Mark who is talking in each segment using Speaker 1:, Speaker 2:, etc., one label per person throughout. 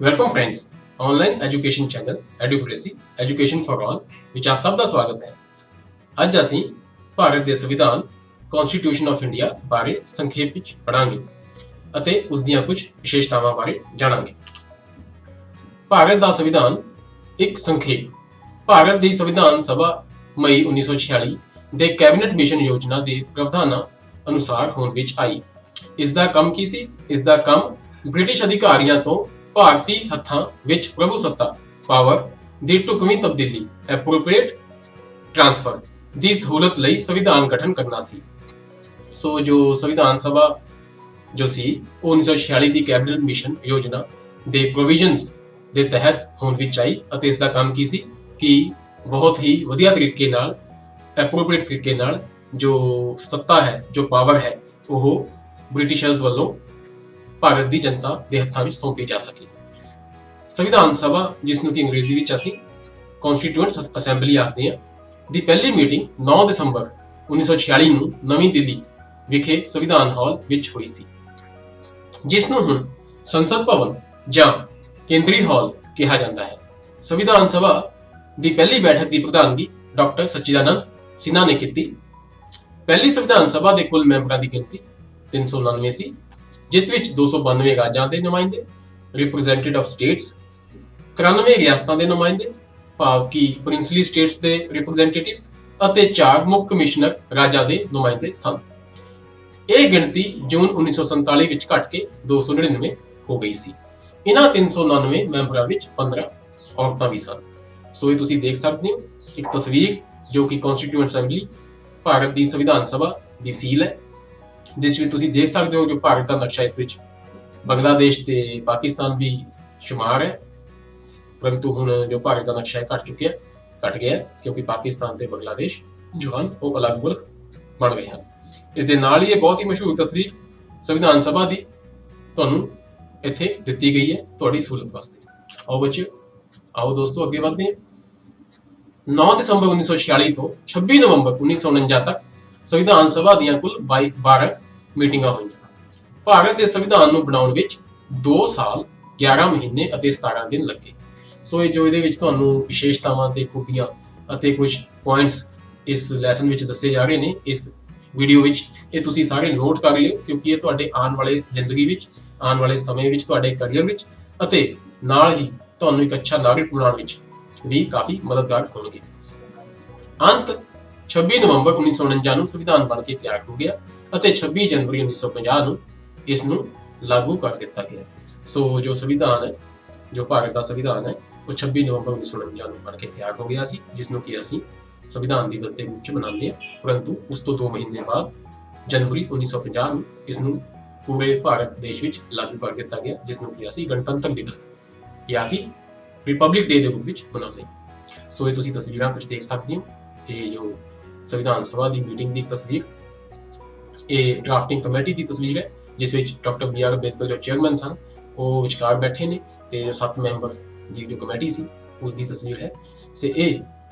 Speaker 1: Welcome friends online education channel ਐਡੂਕੇਸੀ education for all ਵਿੱਚ ਆਪ ਸਭ ਦਾ ਸਵਾਗਤ ਹੈ। ਅੱਜ ਅਸੀਂ ਭਾਰਤ ਦੇ ਸੰਵਿਧਾਨ ਕਨਸਟੀਟਿਊਸ਼ਨ ਆਫ ਇੰਡੀਆ ਬਾਰੇ ਸੰਖੇਪ ਵਿੱਚ ਪੜਾਂਗੇ ਅਤੇ ਉਸ ਦੀਆਂ ਕੁਝ ਵਿਸ਼ੇਸ਼ਤਾਵਾਂ ਬਾਰੇ ਜਾਣਾਂਗੇ। ਭਾਰਤ ਦਾ ਸੰਵਿਧਾਨ ਇੱਕ ਸੰਖੇਪ ਭਾਰਤ ਦੀ ਸੰਵਿਧਾਨ ਸਭਾ ਮਈ 1946 ਦੇ ਕੈਬਨਿਟ ਮਿਸ਼ਨ ਯੋਜਨਾ ਦੇ ਪ੍ਰਾਵਧਾਨਾਂ ਅਨੁਸਾਰ ਹੋਂਦ ਵਿੱਚ ਆਈ। ਇਸ ਦਾ ਕੰਮ ਕੀ ਸੀ? ਇਸ ਦਾ ਕੰਮ ਬ੍ਰਿਟਿਸ਼ ਅਧਿਕਾਰੀਆਂ ਤੋਂ ਭਾਰਤੀ ਹੱਥਾਂ ਵਿੱਚ ਪ੍ਰਭੂ ਸੱਤਾ ਪਾਵਰ ਦੀ ਢੁਕਵੀਂ ਤਬਦੀਲੀ ਐਪਰੋਪ੍ਰੀਏਟ ਟ੍ਰਾਂਸਫਰ ਦੀ ਸਹੂਲਤ ਲਈ ਸੰਵਿਧਾਨ ਗਠਨ ਕਰਨਾ ਸੀ। ਸੋ ਜੋ ਸੰਵਿਧਾਨ ਸਭਾ ਜੋ ਸੀ ਉਹ 1946 ਦੀ ਕੈਬਨਿਟ ਮਿਸ਼ਨ ਯੋਜਨਾ ਦੇ ਪ੍ਰੋਵੀਜ਼ਨਸ ਦੇ ਤਹਿਤ ਹੋਂਦ ਵਿੱਚ ਆਈ ਅਤੇ ਇਸ ਦਾ ਕੰਮ ਕੀ ਸੀ ਕਿ ਬਹੁਤ ਹੀ ਵਧੀਆ ਤਰੀਕੇ ਨਾਲ ਐਪਰੋਪ੍ਰੀਏਟ ਤਰੀਕੇ ਨਾਲ ਜੋ ਸੱਤਾ ਹੈ ਜੋ ਪਾਵਰ ਹੈ ਉਹ ਬ੍ਰਿਟਿਸ਼ਰਸ ਵੱਲੋਂ ਭਾਰਤ ਦੀ ਜਨਤਾ ਦੇ ਹੱਥਾਂ ਵਿੱਚ ਸੌਂਪੀ ਜਾ ਸਕੇ। ਸੰਵਿਧਾਨ ਸਭਾ ਜਿਸ ਨੂੰ ਕਿ ਅੰਗਰੇਜ਼ੀ ਵਿੱਚ ਅਸੀਂ ਕਨਸਟੀਟਿਊਐਂਟ ਅਸੈਂਬਲੀ ਆਖਦੇ ਹਾਂ ਦੀ ਪਹਿਲੀ ਮੀਟਿੰਗ 9 ਦਸੰਬਰ 1946 ਨੂੰ ਨਵੀਂ ਦਿੱਲੀ ਵਿਖੇ ਸੰਵਿਧਾਨ ਹਾਲ ਵਿੱਚ ਹੋਈ ਸੀ, ਜਿਸ ਨੂੰ ਹੁਣ ਸੰਸਦ ਭਵਨ ਜਾਂ ਕੇਂਦਰੀ ਹਾਲ ਕਿਹਾ ਜਾਂਦਾ ਹੈ। ਸੰਵਿਧਾਨ ਸਭਾ ਦੀ ਪਹਿਲੀ ਬੈਠਕ ਦੀ ਪ੍ਰਧਾਨਗੀ ਡਾਕਟਰ ਸਚਿਦਾਨੰਦ ਸਿਨਹਾ ਨੇ ਕੀਤੀ। ਪਹਿਲੀ ਸੰਵਿਧਾਨ ਸਭਾ ਦੇ ਕੁੱਲ ਮੈਂਬਰਾਂ ਦੀ ਗਿਣਤੀ 399 ਸੀ, ਜਿਸ ਵਿੱਚ 292 ਰਾਜਾਂ ਦੇ ਨੁਮਾਇੰਦੇ ਰਿਪਰੈਜ਼ੈਂਟੇਟਿਵ ਆਫ ਸਟੇਟਸ, 93 ਰਿਆਸਤਾਂ ਦੇ ਨੁਮਾਇੰਦੇ ਭਾਵ ਕਿ ਪ੍ਰਿੰਸਲੀ ਸਟੇਟਸ ਦੇ ਰਿਪਰੈਜ਼ੈਂਟੇਟਿਵਸ ਅਤੇ 4 ਮੁੱਖ ਕਮਿਸ਼ਨਰ ਰਾਜਾਂ ਦੇ ਨੁਮਾਇੰਦੇ ਸਨ। ਇਹ ਗਿਣਤੀ ਜੂਨ 1947 ਵਿੱਚ ਘਟ ਕੇ 299 ਹੋ ਗਈ ਸੀ। ਇਹਨਾਂ 399 ਮੈਂਬਰਾਂ ਵਿੱਚ 15 ਔਰਤਾਂ ਵੀ ਸਨ। ਸੋ ਇਹ ਤੁਸੀਂ ਦੇਖ ਸਕਦੇ ਹੋ ਇੱਕ ਤਸਵੀਰ ਜੋ ਕਿ ਕਨਸਟੀਟਿਊਐਂਟ ਅਸੈਂਬਲੀ ਭਾਰਤ ਦੀ ਸੰਵਿਧਾਨ ਸਭਾ ਦੀ ਸੀਲ ਹੈ, ਜਿਸ ਵਿੱਚ ਤੁਸੀਂ ਦੇਖ ਸਕਦੇ ਹੋ ਜੋ ਭਾਰਤ ਦਾ ਨਕਸ਼ਾ ਇਸ ਵਿੱਚ ਬੰਗਲਾਦੇਸ਼ ਤੇ ਪਾਕਿਸਤਾਨ ਵੀ ਸ਼ੁਮਾਰ ਹੈ, ਪਰੰਤੂ ਹੁਣ ਜੋ ਭਾਰਤ ਦਾ ਨਕਸ਼ਾ ਹੈ ਘਟ ਗਿਆ ਕਿਉਂਕਿ ਪਾਕਿਸਤਾਨ ਤੇ ਬੰਗਲਾਦੇਸ਼ ਜੋ ਹਨ ਉਹ ਅਲੱਗ ਮੁਲਕ ਬਣ ਗਏ ਹਨ। ਇਸ ਦੇ ਨਾਲ ਹੀ ਇਹ ਬਹੁਤ ਹੀ ਮਸ਼ਹੂਰ ਤਸਵੀਰ ਸੰਵਿਧਾਨ ਸਭਾ ਦੀ ਤੁਹਾਨੂੰ ਇੱਥੇ ਦਿੱਤੀ ਗਈ ਹੈ ਤੁਹਾਡੀ ਸਹੂਲਤ ਵਾਸਤੇ। ਆਓ ਬੱਚਿਓ, ਆਓ ਦੋਸਤੋ ਅੱਗੇ ਵਧਦੇ ਹਾਂ। 9 ਦਸੰਬਰ 1946 ਤੋਂ 26 ਨਵੰਬਰ 1949 ਤੱਕ ਸੰਵਿਧਾਨ ਸਭਾ ਦੀਆਂ ਕੁੱਲ 12 ਮੀਟਿੰਗਾਂ ਹੋਈਆਂ। ਭਾਰਤ ਦੇ ਸੰਵਿਧਾਨ ਨੂੰ ਬਣਾਉਣ ਵਿੱਚ 2 ਸਾਲ 11 ਮਹੀਨੇ ਅਤੇ 17 ਦਿਨ ਲੱਗੇ। ਸੋ ਇਹ ਜੋ ਇਹਦੇ ਵਿੱਚ ਤੁਹਾਨੂੰ ਵਿਸ਼ੇਸ਼ਤਾਵਾਂ ਤੇ ਖੂਬੀਆਂ ਅਤੇ ਕੁਝ ਪੁਆਇੰਟਸ ਇਸ ਲੈਸਨ ਵਿੱਚ ਦੱਸੇ ਜਾ ਰਹੇ ਨੇ ਇਸ ਵੀਡੀਓ ਵਿੱਚ, ਇਹ ਤੁਸੀਂ ਸਾਰੇ ਨੋਟ ਕਰ ਲਿਓ ਕਿਉਂਕਿ ਇਹ ਤੁਹਾਡੇ ਆਉਣ ਵਾਲੇ ਜ਼ਿੰਦਗੀ ਵਿੱਚ ਆਉਣ ਵਾਲੇ ਸਮੇਂ ਵਿੱਚ ਤੁਹਾਡੇ ਕੈਰੀਅਰ ਵਿੱਚ ਅਤੇ ਨਾਲ ਹੀ ਤੁਹਾਨੂੰ ਇੱਕ ਅੱਛਾ ਨਾਗਰਿਕ ਬਣਾਉਣ ਵਿੱਚ ਵੀ ਕਾਫੀ ਮਦਦਗਾਰ ਹੋਣਗੇ। ਅੰਤ 26 ਨਵੰਬਰ 1949 ਨੂੰ ਸੰਵਿਧਾਨ ਬਣ ਕੇ ਤਿਆਰ ਹੋ ਗਿਆ ਅਤੇ 26 ਜਨਵਰੀ 1950 ਨੂੰ ਇਸ ਨੂੰ ਲਾਗੂ ਕਰ ਦਿੱਤਾ ਗਿਆ। ਸੋ ਜੋ ਸੰਵਿਧਾਨ ਹੈ, ਜੋ ਭਾਰਤ ਦਾ ਸੰਵਿਧਾਨ ਹੈ, ਉਹ 26 ਨਵੰਬਰ 1949 ਨੂੰ ਬਣ ਕੇ ਤਿਆਰ ਹੋ ਗਿਆ ਸੀ, ਜਿਸ ਨੂੰ ਕਿ ਅਸੀਂ ਸੰਵਿਧਾਨ ਦਿਵਸ ਦੇ ਰੂਪ ਵਿੱਚ ਮਨਾਉਂਦੇ ਹਾਂ। ਪਰੰਤੂ ਉਸ ਤੋਂ 2 ਮਹੀਨੇ ਬਾਅਦ ਜਨਵਰੀ 1950 ਨੂੰ ਇਸ ਨੂੰ ਪੂਰੇ ਭਾਰਤ ਦੇਸ਼ ਵਿੱਚ ਲਾਗੂ ਕਰ ਦਿੱਤਾ ਗਿਆ, ਜਿਸ ਨੂੰ ਕਿ ਅਸੀਂ ਗਣਤੰਤਰ ਦਿਵਸ ਜਾਂ ਕਿ ਰਿਪਬਲਿਕ ਡੇ ਦੇ ਰੂਪ ਵਿੱਚ ਮਨਾਉਂਦੇ ਹਾਂ। ਸੋ ਇਹ ਤੁਸੀਂ ਤਸਵੀਰਾਂ ਕੁਝ ਦੇਖ ਸਕਦੇ ਹੋ। ਇਹ ਜੋ ਸੰਵਿਧਾਨ ਸਭਾ ਦੀ ਮੀਟਿੰਗ ਦੀ ਤਸਵੀਰ, ਇਹ ਡਰਾਫਟਿੰਗ ਕਮੇਟੀ ਦੀ ਤਸਵੀਰ ਹੈ, ਜਿਸ ਵਿੱਚ ਡਾਕਟਰ B.R. ਅੰਬੇਦਕਰ ਜੋ ਚੇਅਰਮੈਨ ਸਨ ਉਹ ਵਿਚਕਾਰ ਬੈਠੇ ਨੇ ਤੇ ਜੋ 7 ਮੈਂਬਰ ਦੀ ਜੋ ਕਮੇਟੀ ਸੀ ਉਸ ਦੀ ਤਸਵੀਰ ਹੈ। ਸੇ ਇਹ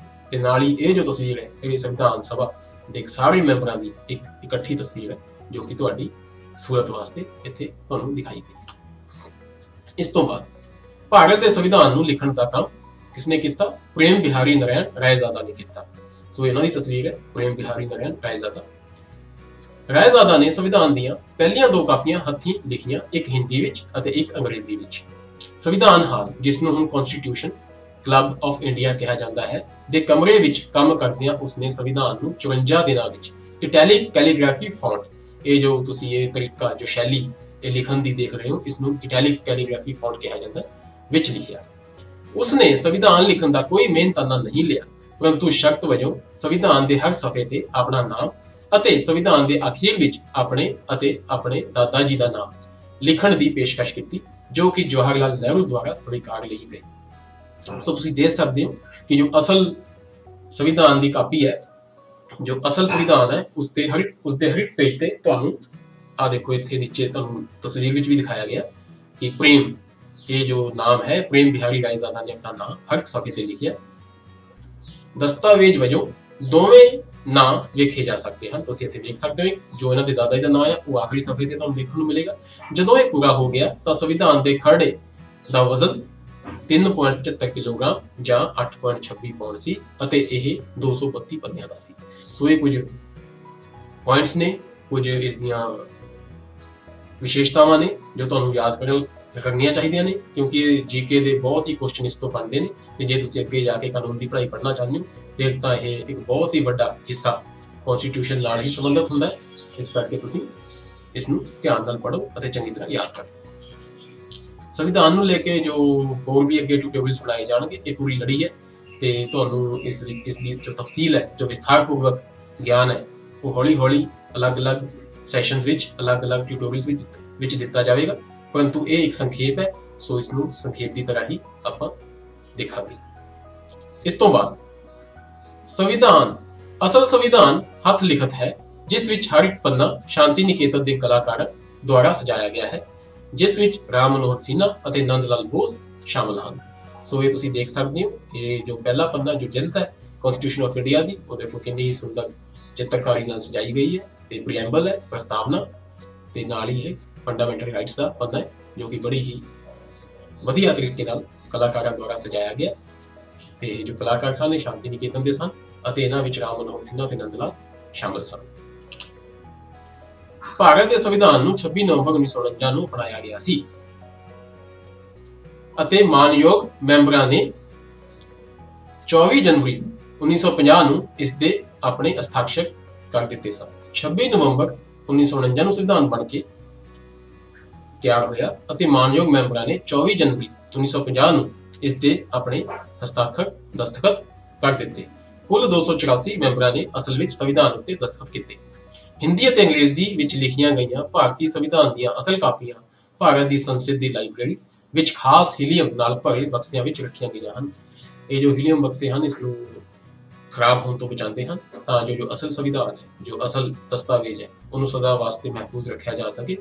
Speaker 1: ਤੇ ਨਾਲ ਹੀ ਇਹ ਜੋ ਤਸਵੀਰ ਹੈ ਇਹ ਸੰਵਿਧਾਨ ਸਭਾ ਦੇ ਸਾਰੇ ਮੈਂਬਰਾਂ ਦੀ ਇੱਕ ਇਕੱਠੀ ਤਸਵੀਰ ਹੈ ਜੋ ਕਿ ਤੁਹਾਡੀ ਸਹੂਲਤ ਵਾਸਤੇ ਇੱਥੇ ਤੁਹਾਨੂੰ ਦਿਖਾਈ ਗਈ। ਇਸ ਤੋਂ ਬਾਅਦ ਭਾਰਤ ਦੇ ਸੰਵਿਧਾਨ ਨੂੰ ਲਿਖਣ ਦਾ ਕੰਮ ਕਿਸਨੇ ਕੀਤਾ? ਪ੍ਰੇਮ ਬਿਹਾਰੀ ਨਾਰਾਇਣ ਰਾਇਜ਼ਾਦਾ ਨੇ ਕੀਤਾ। ਸੋ ਇਹਨਾਂ ਦੀ ਤਸਵੀਰ ਹੈ ਪ੍ਰੇਮ ਬਿਹਾਰੀ ਨਾਰਾਇਣ ਰਾਇਜ਼ਾਦਾ। ਰਾਇਜ਼ਾਦਾ ਨੇ ਸੰਵਿਧਾਨ ਦੀਆਂ ਪਹਿਲੀਆਂ 2 ਕਾਪੀਆਂ ਹੱਥੀਂ ਲਿਖੀਆਂ, ਇੱਕ ਹਿੰਦੀ ਵਿੱਚ ਅਤੇ ਇੱਕ ਅੰਗਰੇਜ਼ੀ ਵਿੱਚ। ਸੰਵਿਧਾਨ ਹਾਲ, ਜਿਸ ਨੂੰ ਹੁਣ ਕਨਸਟੀਟਿਊਸ਼ਨ ਕਲੱਬ ਆਫ ਇੰਡੀਆ ਕਿਹਾ ਜਾਂਦਾ ਹੈ, ਦੇ ਕਮਰੇ ਵਿੱਚ ਕੰਮ ਕਰਦਿਆਂ ਉਸਨੇ ਸੰਵਿਧਾਨ ਨੂੰ 54 ਦਿਨਾਂ ਵਿੱਚ ਇਟੈਲਿਕ ਕੈਲੀਗ੍ਰਾਫੀ ਫੌਂਟ, ਇਹ ਜੋ ਤੁਸੀਂ ਇਹ ਤਰੀਕਾ ਜੋ ਸ਼ੈਲੀ ਇਹ ਲਿਖਣ ਦੀ ਦੇਖ ਰਹੇ ਹੋ, ਇਸ ਨੂੰ ਇਟੈਲਿਕ ਕੈਲੀਗ੍ਰਾਫੀ ਫੌਂਟ ਕਿਹਾ ਜਾਂਦਾ, ਵਿੱਚ ਲਿਖਿਆ। ਉਸਨੇ ਸੰਵਿਧਾਨ ਲਿਖਣ ਦਾ ਕੋਈ ਮਿਹਨਤਾਨਾ ਨਹੀਂ ਲਿਆ, ਪਰੰਤੂ ਸ਼ਰਤ ਵਜੋਂ ਸੰਵਿਧਾਨ ਦੇ ਹਰ ਸਫ਼ੇ ਤੇ ਆਪਣਾ ਨਾਮ ਅਤੇ ਸੰਵਿਧਾਨ ਦੇ ਅਖੀਰ ਵਿੱਚ ਆਪਣੇ ਅਤੇ ਆਪਣੇ ਦਾਦਾ ਜੀ ਦਾ ਨਾਮ ਲਿਖਣ ਦੀ ਪੇਸ਼ਕਸ਼ ਕੀਤੀ, ਜੋ ਕਿ ਜਵਾਹਰ ਲਾਲ ਨਹਿਰੂ ਦੁਆਰਾ ਸਵੀਕਾਰ ਲਈ ਗਈ। ਸੋ ਤੁਸੀਂ ਦੇਖ ਸਕਦੇ ਹੋ ਕਿ ਜੋ ਅਸਲ ਸੰਵਿਧਾਨ ਦੀ ਕਾਪੀ ਹੈ, ਜੋ ਅਸਲ ਸੰਵਿਧਾਨ ਹੈ, ਉਸਦੇ ਹਰ ਇੱਕ ਪੇਜ ਤੇ ਤੁਹਾਨੂੰ ਆ ਦੇਖੋ ਇੱਥੇ ਨੀਚੇ ਤੁਹਾਨੂੰ ਤਸਵੀਰ ਵਿੱਚ ਵੀ ਦਿਖਾਇਆ ਗਿਆ ਕਿ ਪ੍ਰੇਮ, ਇਹ ਜੋ ਨਾਮ ਹੈ ਪ੍ਰੇਮ ਬਿਹਾਰੀ ਰਾਇਜ਼ਾਦਾ ਨੇ ਆਪਣਾ ਨਾਮ ਹਰ ਸਫ਼ੇ ਤੇ ਲਿਖਿਆ। ਦਸਤਾਵੇਜ਼ ਵਜੋਂ ਦੋਵੇਂ ਨਾਂ ਵੇਖੇ ਜਾ ਸਕਦੇ ਹਨ। ਤੁਸੀਂ ਇੱਥੇ ਦੇਖ ਸਕਦੇ ਹੋ ਜੋ ਇਹਨਾਂ ਦੇ ਦਾਦਾ ਜੀ ਦਾ ਨਾਮ ਹੈ ਉਹ ਆਖਰੀ ਸਫ਼ੇ ਤੇ ਤੁਹਾਨੂੰ ਦੇਖਣ ਨੂੰ ਮਿਲੇਗਾ। ਜਦੋਂ ਇਹ ਪੂਰਾ ਹੋ ਗਿਆ ਤਾਂ ਸੰਵਿਧਾਨ ਦੇ ਖਰੜੇ ਦਾ ਵਜ਼ਨ 3.75 ਕਿਲੋਗ੍ਰਾਮ ਜਾਂ 8.26 ਪਾਉਂਡ ਸੀ ਅਤੇ ਇਹ 232 ਪੰਨਿਆਂ ਦਾ ਸੀ। ਸੋ ਇਹ ਕੁਝ ਪੁਆਇੰਟਸ ਨੇ, ਕੁਝ ਇਸ ਦੀਆਂ ਵਿਸ਼ੇਸ਼ਤਾਵਾਂ ਨੇ ਜੋ ਤੁਹਾਨੂੰ ਯਾਦ ਕਰਨੀਆਂ ਚਾਹੀਦੀਆਂ ਨੇ, ਕਿਉਂਕਿ ਜੀਕੇ ਦੇ ਬਹੁਤ ਹੀ ਕੁਐਸਚਨ ਇਸ ਤੋਂ ਬਣਦੇ ਨੇ ਤੇ ਜੇ ਤੁਸੀਂ ਅੱਗੇ ਜਾ ਕੇ ਕਾਨੂੰਨ ਦੀ ਪੜ੍ਹਾਈ ਪੜ੍ਹਨਾ ਚਾਹੁੰਦੇ ਹੋ ਫਿਰ ਤਾਂ ਇਹ ਇੱਕ ਬਹੁਤ ਹੀ ਵੱਡਾ ਹਿੱਸਾ ਕਨਸਟੀਟਿਊਸ਼ਨ ਨਾਲ ਹੀ ਸੰਬੰਧਿਤ ਹੁੰਦਾ ਹੈ। ਇਸ ਕਰਕੇ ਤੁਸੀਂ ਇਸ ਨੂੰ ਧਿਆਨ ਨਾਲ ਪੜ੍ਹੋ ਅਤੇ ਚੰਗੀ ਤਰ੍ਹਾਂ ਯਾਦ ਕਰੋ। ਸੰਵਿਧਾਨ ਨੂੰ ਲੈ ਕੇ ਜੋ ਹੋਰ ਵੀ ਅੱਗੇ ਟਿਊਟੋਰੀਅਲਸ ਬਣਾਏ ਜਾਣਗੇ, ਇਹ ਪੂਰੀ ਲੜੀ ਹੈ ਤੇ ਤੁਹਾਨੂੰ ਇਸ ਦੀ ਜੋ ਤਫਸੀਲ ਹੈ, ਜੋ ਵਿਸਥਾਰਪੂਰਵਕ ਗਿਆਨ ਹੈ, ਉਹ ਹੌਲੀ-ਹੌਲੀ ਅਲੱਗ-ਅਲੱਗ ਸੈਸ਼ਨਸ ਵਿੱਚ, ਅਲੱਗ-ਅਲੱਗ ਟਿਊਟੋਰੀਅਲਸ ਵਿੱਚ ਦਿੱਤਾ ਜਾਵੇਗਾ, ਪਰੰਤੂ ਇਹ ਇੱਕ ਸੰਖੇਪ ਹੈ, ਸੋ ਇਸ ਨੂੰ ਸੰਖੇਪ ਦੀ ਤਰ੍ਹਾਂ ਹੀ ਆਪਾਂ ਦੇਖਾਂਗੇ। ਇਸ ਤੋਂ ਬਾਅਦ ਸੰਵਿਧਾਨ, ਅਸਲ ਸੰਵਿਧਾਨ ਹੱਥ ਲਿਖਤ ਹੈ ਜਿਸ ਵਿੱਚ ਹਰ ਇੱਕ ਪੰਨਾ ਸ਼ਾਂਤੀ ਨਿਕੇਤਨ ਦੇ ਕਲਾਕਾਰਾਂ ਦੁਆਰਾ ਸਜਾਇਆ ਗਿਆ ਹੈ, ਜਿਸ ਵਿੱਚ ਰਾਮ ਮਨੋਹਰ ਸਿੰਨਹਾ ਅਤੇ ਨੰਦ ਲਾਲ ਬੋਸ ਸ਼ਾਮਲ ਹਨ। ਸੋ ਇਹ ਤੁਸੀਂ ਦੇਖ ਸਕਦੇ ਹੋ, ਇਹ ਜੋ ਪਹਿਲਾ ਪੰਨਾ ਜੋ ਜਿਲਦ ਹੈ ਕਨਸਟੀਟਿਊਸ਼ਨ ਆਫ ਇੰਡੀਆ ਦੀ, ਉਹ ਦੇਖੋ ਕਿੰਨੀ ਸੁੰਦਰ ਚਿੱਤਰਕਾਰੀ ਨਾਲ ਸਜਾਈ ਗਈ ਹੈ ਤੇ ਪ੍ਰੀਐਂਬਲ ਹੈ, ਪ੍ਰਸਤਾਵਨਾ ਤੇ ਨਾਲ ਹੀ ਇਹ ਫੰਡਾਮੈਂਟਲ ਰਾਈਟਸ ਦਾ ਪੰਨਾ ਹੈ ਜੋ ਕਿ ਬੜੀ ਹੀ ਵਧੀਆ ਤਰੀਕੇ ਨਾਲ ਕਲਾਕਾਰਾਂ ਦੁਆਰਾ ਸਜਾਇਆ ਗਿਆ ਤੇ ਜੋ ਕਲਾਕਾਰ ਸਨ ਇਹ ਸ਼ਾਂਤੀ ਨਿਕੇਤਨ ਦੇ ਸਨ ਅਤੇ ਇਹਨਾਂ ਵਿੱਚ ਰਾਮ ਮਨੋਹਰ ਸਿੰਨਹਾ ਤੇ ਨੰਦ ਲਾਲ ਸ਼ਾਮਲ ਸਨ। ਭਾਰਤ ਦੇ ਸੰਵਿਧਾਨ ਨੂੰ 26 ਨਵੰਬਰ 1949 ਨੂੰ ਅਪਣਾਇਆ ਗਿਆ ਸੀ ਅਤੇ ਮਾਨਯੋਗ ਮੈਂਬਰਾਂ ਨੇ 24 ਜਨਵਰੀ 1950 ਨੂੰ ਇਸ ਦੇ ਆਪਣੇ ਹਸਤਾਖਰ ਕਰ ਦਿੱਤੇ ਸਨ। 26 ਨਵੰਬਰ 1949 ਨੂੰ ਸੰਵਿਧਾਨ ਬਣ ਕੇ ਤਿਆਰ ਹੋਇਆ ਅਤੇ ਮਾਨਯੋਗ ਮੈਂਬਰਾਂ ਨੇ 24 ਜਨਵਰੀ 1950 ਨੂੰ ਇਸ ਦੇ ਆਪਣੇ ਹਸਤਾਖਰ ਦਸਤਖਤ ਕਰ ਦਿੱਤੇ। ਕੁੱਲ 284 ਮੈਂਬਰਾਂ ਨੇ ਅਸਲ ਵਿੱਚ ਸੰਵਿਧਾਨ ਉੱਤੇ ਦਸਤਖਤ ਕੀਤੇ। ਹਿੰਦੀ ਅਤੇ ਅੰਗਰੇਜ਼ੀ ਵਿੱਚ ਲਿਖੀਆਂ ਗਈਆਂ ਭਾਰਤੀ ਸੰਵਿਧਾਨ ਦੀਆਂ ਅਸਲ ਕਾਪੀਆਂ ਭਾਰਤ ਦੀ ਸੰਸਦ ਦੀ ਲਾਇਬ੍ਰੇਰੀ ਵਿੱਚ ਖਾਸ ਹੀਲੀਅਮ ਨਾਲ ਭਰੇ ਬਕਸਿਆਂ ਵਿੱਚ ਰੱਖੀਆਂ ਗਈਆਂ ਹਨ। ਇਹ ਜੋ ਹੀਲੀਅਮ ਬਕਸੇ ਹਨ ਇਸ ਨੂੰ ਖਰਾਬ ਹੋਣ ਤੋਂ ਬਚਾਉਂਦੇ ਹਨ ਤਾਂ ਜੋ ਅਸਲ ਸੰਵਿਧਾਨ ਹੈ, ਜੋ ਅਸਲ ਦਸਤਾਵੇਜ਼ ਹੈ, ਉਹਨੂੰ ਸਦਾ ਵਾਸਤੇ ਮਹਿਫੂਜ਼ ਰੱਖਿਆ ਜਾ ਸਕੇ,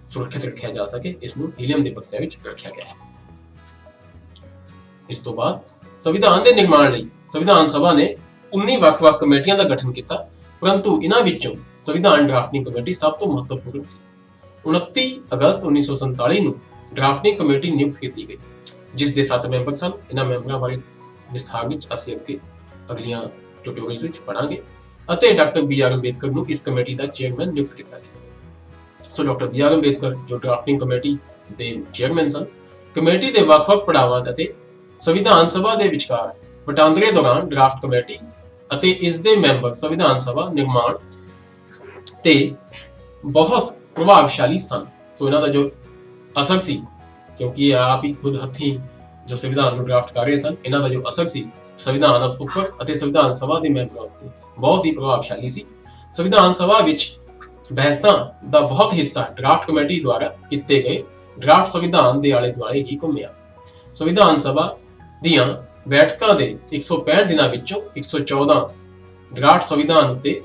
Speaker 1: ਸੁਰੱਖਿਅਤ ਰੱਖਿਆ ਜਾ ਸਕੇ। ਇਸ ਨੂੰ ਹੀਲੀਅਮ ਦੇ ਬਕਸਿਆਂ ਵਿੱਚ ਰੱਖਿਆ ਗਿਆ ਹੈ। ਇਸ ਤੋਂ ਬਾਅਦ ਸੰਵਿਧਾਨ ਦੇ ਨਿਰਮਾਣ ਲਈ ਸੰਵਿਧਾਨ ਸਭਾ ਨੇ 19 ਵੱਖ-ਵੱਖ ਕਮੇਟੀਆਂ ਦਾ ਗਠਨ ਕੀਤਾ, ਪਰੰਤੂ ਇਹਨਾਂ ਵਿੱਚੋਂ ਸੰਵਿਧਾਨ ਡਰਾਫਟਿੰਗ ਕਮੇਟੀ ਸਭ ਤੋਂ ਮਹੱਤਵਪੂਰਨ ਸੀ। 29 ਅਗਸਤ 1947 ਨੂੰ ਡਰਾਫਟਿੰਗ ਕਮੇਟੀ ਨਿਯੁਕਤ ਕੀਤੀ ਗਈ ਜਿਸ ਦੇ 7 ਮੈਂਬਰ ਸਨ। ਇਹਨਾਂ ਮੈਂਬਰਾਂ ਬਾਰੇ ਵਿਸਥਾਰ ਵਿੱਚ ਅਸੀਂ ਅੱਗੇ ਅਗਲੀਆਂ ਟਿਊਟੋਰੀਅਲਸ ਵਿੱਚ ਪੜਾਂਗੇ ਅਤੇ ਡਾਕਟਰ ਬੀ.ਆਰ. ਅੰਬੇਦਕਰ ਨੂੰ ਇਸ ਕਮੇਟੀ ਦਾ ਚੇਅਰਮੈਨ ਨਿਯੁਕਤ ਕੀਤਾ ਗਿਆ। So doctor ਬੀ.ਆਰ. ਅੰਬੇਦਕਰ ਜੋ ਡਰਾਫਟਿੰਗ ਕਮੇਟੀ ਦੇ ਚੇਅਰਮੈਨ ਸਨ। ਕਮੇਟੀ ਦੇ ਵੱਖ-ਵੱਖ ਪੜਾਵਾਂ ਅਤੇ ਸੰਵਿਧਾਨ ਸਭਾ ਦੇ ਵਿਚਕਾਰ ਵਟਾਂਦਰੇ ਦੌਰਾਨ ਡਰਾਫਟ ਕਮੇਟੀ ਅਤੇ ਇਸ ਦੇ ਮੈਂਬਰ ਸੰਵਿਧਾਨ ਸਭਾ ਨਿਰਮਾਣ ਤੇ ਬਹੁਤ ਪ੍ਰਭਾਵਸ਼ਾਲੀ ਸਨ। ਸੋ ਇਹਨਾਂ ਦਾ ਜੋ ਅਸਰ ਸੀ, ਕਿਉਂਕਿ ਆਪ ਹੀ ਖੁਦ ਹੱਥੀਂ ਜੋ ਸੰਵਿਧਾਨ ਨੂੰ ਡਰਾਫਟ ਕਰ ਰਹੇ ਸਨ, ਇਹਨਾਂ ਦਾ ਜੋ ਅਸਰ ਸੀ ਸੰਵਿਧਾਨ ਉੱਪਰ ਅਤੇ ਸੰਵਿਧਾਨ ਸਭਾ ਦੇ ਮੈਂਬਰਾਂ ਉੱਤੇ ਬਹੁਤ ਹੀ ਪ੍ਰਭਾਵਸ਼ਾਲੀ ਸੀ। ਸੰਵਿਧਾਨ ਸਭਾ ਵਿੱਚ ਬਹਿਸਾਂ ਦਾ ਬਹੁਤ ਹਿੱਸਾ ਡਰਾਫਟ ਕਮੇਟੀ ਦੁਆਰਾ ਕੀਤੇ ਗਏ ਡਰਾਫਟ ਸੰਵਿਧਾਨ ਦੇ ਆਲੇ ਦੁਆਲੇ ਹੀ ਘੁੰਮਿਆ। ਸੰਵਿਧਾਨ ਸਭਾ ਦੀਆਂ ਬੈਠਕਾਂ ਦੇ 165 ਦਿਨਾਂ ਵਿੱਚੋਂ 114 ਡਰਾਫਟ ਸੰਵਿਧਾਨ ਉੱਤੇ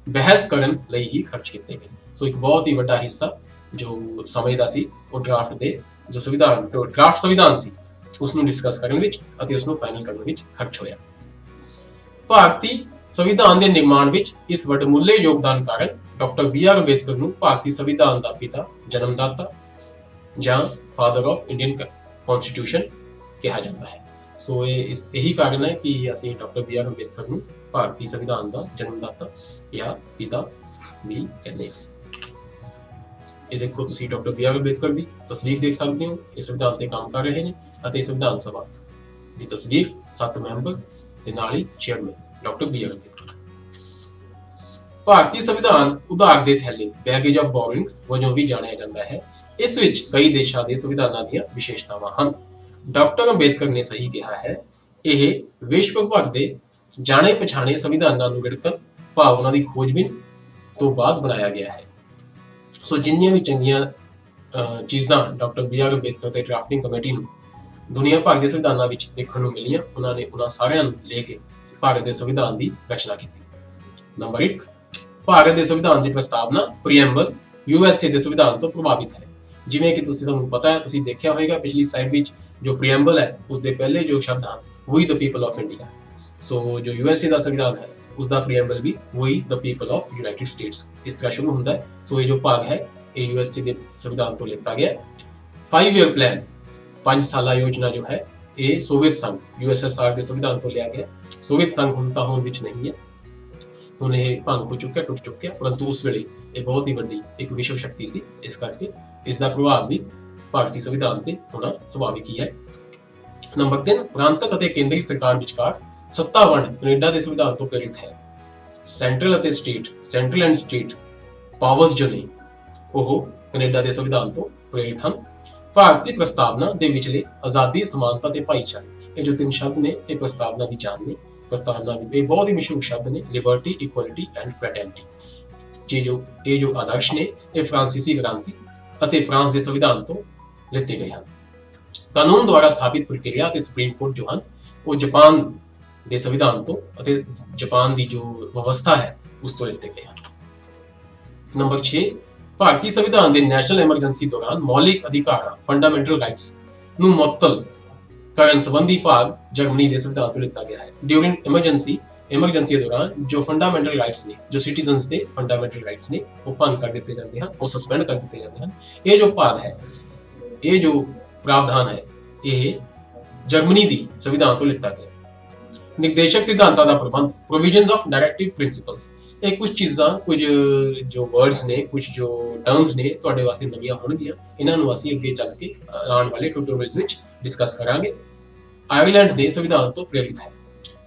Speaker 1: ਬਹਿਸ ਕਰਨ ਲਈ ਹੀ ਖਰਚ ਕੀਤੇ ਗਏ। ਸੋ ਇੱਕ ਬਹੁਤ ਹੀ ਵੱਡਾ ਹਿੱਸਾ ਜੋ ਸਮੇਂ ਦਾ ਸੀ ਉਹ ਡਰਾਫਟ ਦੇ ਜੋ ਡਰਾਫਟ ਸੰਵਿਧਾਨ ਸੀ ਉਸ ਨੂੰ ਡਿਸਕਸ ਕਰਨ ਵਿੱਚ ਅਤੇ ਉਸ ਨੂੰ ਫਾਈਨਲ ਕਰਨ ਵਿੱਚ ਖਰਚ ਹੋਇਆ। ਭਾਰਤੀ ਸੰਵਿਧਾਨ ਦੇ ਨਿਰਮਾਣ ਵਿੱਚ ਇਸ ਵੱਡਮੁੱਲੇ ਯੋਗਦਾਨ ਕਾਰਨ ਡਾਕਟਰ ਬੀ.ਆਰ. ਅੰਬੇਦਕਰ ਨੂੰ ਭਾਰਤੀ ਸੰਵਿਧਾਨ ਦਾ ਪਿਤਾ, ਜਨਮਦਾਤਾ ਜਾਂ ਫਾਦਰ ਆਫ ਇੰਡੀਅਨ ਕਨਸਟੀਟਿਊਸ਼ਨ ਕਿਹਾ ਜਾਂਦਾ ਹੈ। ਸੋ ਇਹੀ ਕਾਰਨ ਹੈ ਕਿ ਅਸੀਂ ਡਾਕਟਰ ਬੀ.ਆਰ. ਅੰਬੇਦਕਰ ਨੂੰ ਭਾਰਤੀ ਸੰਵਿਧਾਨ ਦਾ ਜਨਮਦਾਤਾ ਜਾਂ ਪਿਤਾ ਵੀ ਕਹਿੰਦੇ ਹਾਂ। ਇਹ ਦੇਖੋ ਤੁਸੀਂ ਡਾਕਟਰ ਬੀ.ਆਰ. ਅੰਬੇਦਕਰ ਦੀ ਤਸਵੀਰ ਦੇਖ ਸਕਦੇ ਹੋ। ਇਹ ਸੰਵਿਧਾਨ ਤੇ ਕੰਮ ਕਰ ਰਹੇ ਨੇ ਅਤੇ ਸੰਵਿਧਾਨ ਸਭਾ ਦੀ ਤਸਵੀਰ 7 ਮੈਂਬਰ ਤੇ ਨਾਲ ਹੀ ਚੇਅਰਮੈਨ ਡਾਕਟਰ ਬੀ.ਆਰ. ਅੰਬੇਦਕਰ। ਭਾਰਤੀ ਸੰਵਿਧਾਨ ਉਧਾਰ ਦੇ ਥੈਲੇ ਬੈਗੇਜ ਆਫ ਬੋਰਿੰਗਸ ਵਜੋਂ ਵੀ ਜਾਣਿਆ ਜਾਂਦਾ ਹੈ। ਇਸ ਵਿੱਚ ਕਈ ਦੇਸ਼ਾਂ ਦੇ ਸੰਵਿਧਾਨਾਂ ਦੀਆਂ ਵਿਸ਼ੇਸ਼ਤਾਵਾਂ ਹਨ। ਡਾਕਟਰ ਅੰਬੇਦਕਰ ਨੇ ਸਹੀ ਕਿਹਾ ਹੈ, ਇਹ ਵਿਸ਼ਵ ਭਰ ਦੇ ਜਾਣੇ ਪਛਾਣੇ ਸੰਵਿਧਾਨਾਂ ਨੂੰ ਵਿੜਕਣ ਭਾਵਨਾ ਦੀ ਖੋਜਬੀਨ ਤੋਂ ਬਾਅਦ ਬਣਾਇਆ ਗਿਆ ਹੈ। ਸੋ ਜਿੰਨੀਆਂ ਵੀ ਚੰਗੀਆਂ ਚੀਜ਼ਾਂ ਡਾਕਟਰ ਬੀ.ਆਰ. ਅੰਬੇਦਕਰ ਤੇ ਡਰਾਫਟਿੰਗ ਕਮੇਟੀ ਨੂੰ ਦੁਨੀਆ ਭਰ ਦੇ ਸੰਵਿਧਾਨਾਂ ਵਿੱਚ ਦੇਖਣ ਨੂੰ ਮਿਲੀਆਂ, ਉਹਨਾਂ ਸਾਰਿਆਂ ਨੂੰ ਲੈ ਕੇ ਭਾਰਤ ਦੇ ਸੰਵਿਧਾਨ ਦੀ ਰਚਨਾ ਕੀਤੀ। ਨੰਬਰ 1, ਭਾਰਤ ਦੇ ਸੰਵਿਧਾਨ ਦੀ ਪ੍ਰਸਤਾਵਨਾ ਪ੍ਰੀਐਂਬਲ USA ਦੇ ਸੰਵਿਧਾਨ ਤੋਂ ਪ੍ਰਭਾਵਿਤ ਹੈ। ਜਿਵੇਂ ਕਿ ਤੁਹਾਨੂੰ ਪਤਾ ਹੈ, ਤੁਸੀਂ ਦੇਖਿਆ ਹੋਵੇਗਾ ਪਿਛਲੀ ਸਲਾਈਡ ਵਿੱਚ ਜੋ ਪ੍ਰੀਐਂਬਲ ਹੈ ਉਸ ਦੇ ਪਹਿਲੇ ਜੋ ਸ਼ਬਦ ਹਨ we the people of India. So ਜੋ USA ਦਾ ਸੰਵਿਧਾਨ ਹੈ ਉਸ ਦਾ ਪ੍ਰੀਐਂਬਲ ਵੀ we the people of United States ਇਸ ਤਰ੍ਹਾਂ ਸ਼ੁਰੂ ਹੁੰਦਾ ਹੈ। ਸੋ ਇਹ ਜੋ ਭਾਗ ਹੈ ਇਹ USA ਦੇ ਸੰਵਿਧਾਨ ਤੋਂ ਲਿੱਤਾ ਗਿਆ। 5 ਈਅਰ ਪਲਾਨ 5 ਸਾਲਾ ਯੋਜਨਾ ਜੋ ਹੈ ਇਹ ਸੋਵੀਅਤ ਸੰਘ USSR ਦੇ ਸੰਵਿਧਾਨ ਤੋਂ ਲਿਆ ਗਿਆ। ਸੋਵੀਅਤ ਸੰਘ ਹੁਣ ਤਾਂ ਹੋਂਦ ਵਿੱਚ ਨਹੀਂ ਹੈ, ਹੁਣ ਇਹ ਭੰਗ ਹੋ ਚੁੱਕਿਆ, ਟੁੱਟ ਚੁੱਕਿਆ, ਪਰੰਤੂ ਉਸ ਵੇਲੇ ਇਹ ਬਹੁਤ ਹੀ ਵੱਡੀ ਇੱਕ ਵਿਸ਼ਵ ਸ਼ਕਤੀ ਸੀ, ਇਸ ਕਰਕੇ ਇਸ ਦਾ ਪ੍ਰਭਾਵ ਵੀ ਭਾਰਤੀ ਸੰਵਿਧਾਨ ਤੇ ਹੋਣਾ ਸੁਭਾਵਿਕ ਹੀ ਹੈ। ਨੰਬਰ 3, ਪ੍ਰਾਂਤਕ ਅਤੇ ਕੇਂਦਰੀ ਸਰਕਾਰ ਵਿਚਕਾਰ ਸੱਤਾ ਵੰਡ ਕੈਨੇਡਾ ਦੇ ਸੰਵਿਧਾਨ ਤੋਂ ਪ੍ਰੇਰਿਤ ਹੈ। ਸੈਂਟਰਲ ਐਂਡ ਸਟੇਟ ਪਾਵਰਸ ਜੋ ਨੇ ਉਹ ਕੈਨੇਡਾ ਦੇ ਸੰਵਿਧਾਨ ਤੋਂ ਪ੍ਰੇਰਿਤ ਹਨ। ਭਾਰਤੀ ਪ੍ਰਸਤਾਵਨਾ ਦੇ ਵਿਚਲੇ ਆਜ਼ਾਦੀ, ਸਮਾਨਤਾ ਤੇ ਭਾਈਚਾਰੇ, ਇਹ ਜੋ 3 ਸ਼ਬਦ ਨੇ ਇਹ ਪ੍ਰਸਤਾਵਨਾ ਦੀ ਜਾਨ ਨੇ। ਪ੍ਰਸਤਾਵਨਾ ਇਹ ਬਹੁਤ ਹੀ ਮਸ਼ਹੂਰ ਸ਼ਬਦ ਨੇ, ਲਿਬਰਟੀ, ਇਕੁਐਲਿਟੀ ਐਂਡ ਫ੍ਰੈਟਰਨਿਟੀ। ਇਹ ਜੋ ਆਦਰਸ਼ ਨੇ ਇਹ ਫਰਾਂਸੀਸੀ ਕ੍ਰਾਂਤੀ ਅਤੇ ਫਰਾਂਸ ਦੇ ਸੰਵਿਧਾਨ ਤੋਂ ਲਿੱਤੇ ਗਏ ਹਨ। ਕਾਨੂੰਨ ਦੁਆਰਾ ਸਥਾਪਿਤ ਪ੍ਰਕਿਰਿਆ ਅਤੇ ਸੁਪਰੀਮ ਕੋਰਟ ਜੋ ਹਨ ਉਹ ਜਾਪਾਨ ਦੇ ਸੰਵਿਧਾਨ ਤੋਂ ਅਤੇ ਜਾਪਾਨ ਦੀ ਜੋ ਵਿਵਸਥਾ ਹੈ ਉਸ ਤੋਂ ਲਿੱਤੇ ਗਏ ਹਨ। ਨੰਬਰ 6, ਭਾਰਤੀ ਸੰਵਿਧਾਨ ਦੇ ਨੈਸ਼ਨਲ ਐਮਰਜੈਂਸੀ ਦੌਰਾਨ ਮੌਲਿਕ ਅਧਿਕਾਰਾਂ ਫੰਡਾਮੈਂਟਲ ਰਾਈਟਸ ਨੂੰ ਮੁਅੱਤਲ ਕਰਨ ਸੰਬੰਧੀ ਭਾਗ ਜਰਮਨੀ ਦੇ ਸੰਵਿਧਾਨ ਤੋਂ ਲਿੱਤਾ ਗਿਆ ਹੈ। ਡਿਊਰਿੰਗ ਐਮਰਜੈਂਸੀ ਦੇ ਦੌਰਾਨ ਜੋ ਫੰਡਾਮੈਂਟਲ ਰਾਈਟਸ ਨੇ, ਜੋ ਸਿਟੀਜ਼ਨਸ ਦੇ ਫੰਡਾਮੈਂਟਲ ਰਾਈਟਸ ਨੇ ਉਹ ਭੰਗ ਕਰ ਦਿੱਤੇ ਜਾਂਦੇ ਹਨ, ਉਹ ਸਸਪੈਂਡ ਕਰ ਦਿੱਤੇ ਜਾਂਦੇ ਹਨ। ਇਹ ਜੋ ਭਾਗ ਹੈ, ਇਹ ਜੋ ਪ੍ਰਾਵਧਾਨ ਹੈ ਇਹ ਜਰਮਨੀ ਦੀ ਸੰਵਿਧਾਨ ਤੋਂ ਲਿੱਤਾ ਗਿਆ। ਨਿਰਦੇਸ਼ਕ ਸਿਧਾਂਤਾਂ ਦਾ ਪ੍ਰਬੰਧ, ਪ੍ਰੋਵੀਜ਼ਨਸ ਆਫ ਡਾਇਰੈਕਟਿਵ ਪ੍ਰਿੰਸੀਪਲਸ, ਇਹ ਕੁਝ ਚੀਜ਼ਾਂ, ਕੁਝ ਜੋ ਵਰਡਸ ਨੇ, ਕੁਝ ਜੋ ਟਰਮਸ ਨੇ ਤੁਹਾਡੇ ਵਾਸਤੇ ਨਵੀਆਂ ਹੋਣਗੀਆਂ, ਇਹਨਾਂ ਨੂੰ ਅਸੀਂ ਅੱਗੇ ਚੱਲ ਕੇ ਆਉਣ ਵਾਲੇ ਟਿਊਟੋਰੀਅਲਸ ਵਿੱਚ ਡਿਸਕਸ ਕਰਾਂਗੇ। ਆਇਰਲੈਂਡ ਦੇ ਸੰਵਿਧਾਨ ਤੋਂ ਪ੍ਰੇਰਿਤ ਹੈ।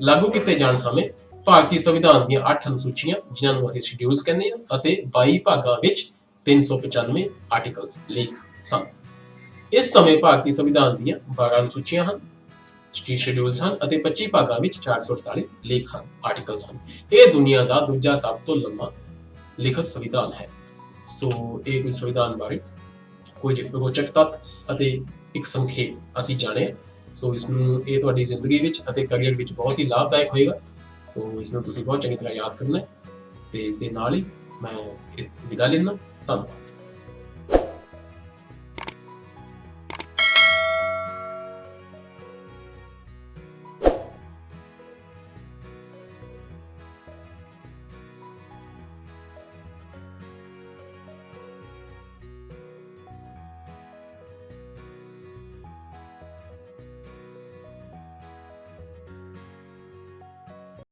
Speaker 1: ਲਾਗੂ ਕੀਤੇ ਜਾਣ ਸਮੇਂ ਭਾਰਤੀ ਸੰਵਿਧਾਨ ਦੀਆਂ 8 ਅਨੁਸੂਚੀਆਂ, ਜਿਨ੍ਹਾਂ ਨੂੰ ਅਸੀਂ ਸ਼ਡਿਊਲਸ ਕਹਿੰਦੇ ਹਾਂ, ਅਤੇ 22 ਭਾਗਾਂ ਵਿੱਚ 395 ਆਰਟੀਕਲਸ ਲੇਖ ਸਨ। ਇਸ ਸਮੇਂ ਭਾਰਤੀ ਸੰਵਿਧਾਨ ਦੀਆਂ 12 ਅਨੁਸੂਚੀਆਂ ਹਨ, ਸ਼ਡਿਊਲਸ ਹਨ ਅਤੇ 25 ਭਾਗਾਂ ਵਿੱਚ 448 ਲੇਖ ਹਨ, ਆਰਟੀਕਲਸ ਹਨ। ਇਹ ਦੁਨੀਆ ਦਾ ਦੂਜਾ ਸਭ ਤੋਂ ਲੰਮਾ ਲਿਖਤ ਸੰਵਿਧਾਨ ਹੈ। ਸੋ ਇਹ ਕੁਝ ਸੰਵਿਧਾਨ ਬਾਰੇ ਕੁਝ ਰੋਚਕ ਤੱਥ ਅਤੇ ਇੱਕ ਸੰਖੇਪ ਅਸੀਂ ਜਾਣਿਆ। ਸੋ ਇਸ ਨੂੰ ਇਹ ਤੁਹਾਡੀ ਜ਼ਿੰਦਗੀ ਵਿੱਚ ਅਤੇ ਕੈਰੀਅਰ ਵਿੱਚ ਬਹੁਤ ਹੀ ਲਾਭਦਾਇਕ ਹੋਏਗਾ। ਸੋ ਇਸ ਨੂੰ ਤੁਸੀਂ ਬਹੁਤ ਚੰਗੀ ਤਰ੍ਹਾਂ ਯਾਦ ਕਰਨਾ ਹੈ ਤੇ ਇਸ ਦੇ ਨਾਲ ਹੀ ਮੈਂ ਇਸ ਵਿਦਾ ਲੈਣਾ। ਧੰਨਵਾਦ।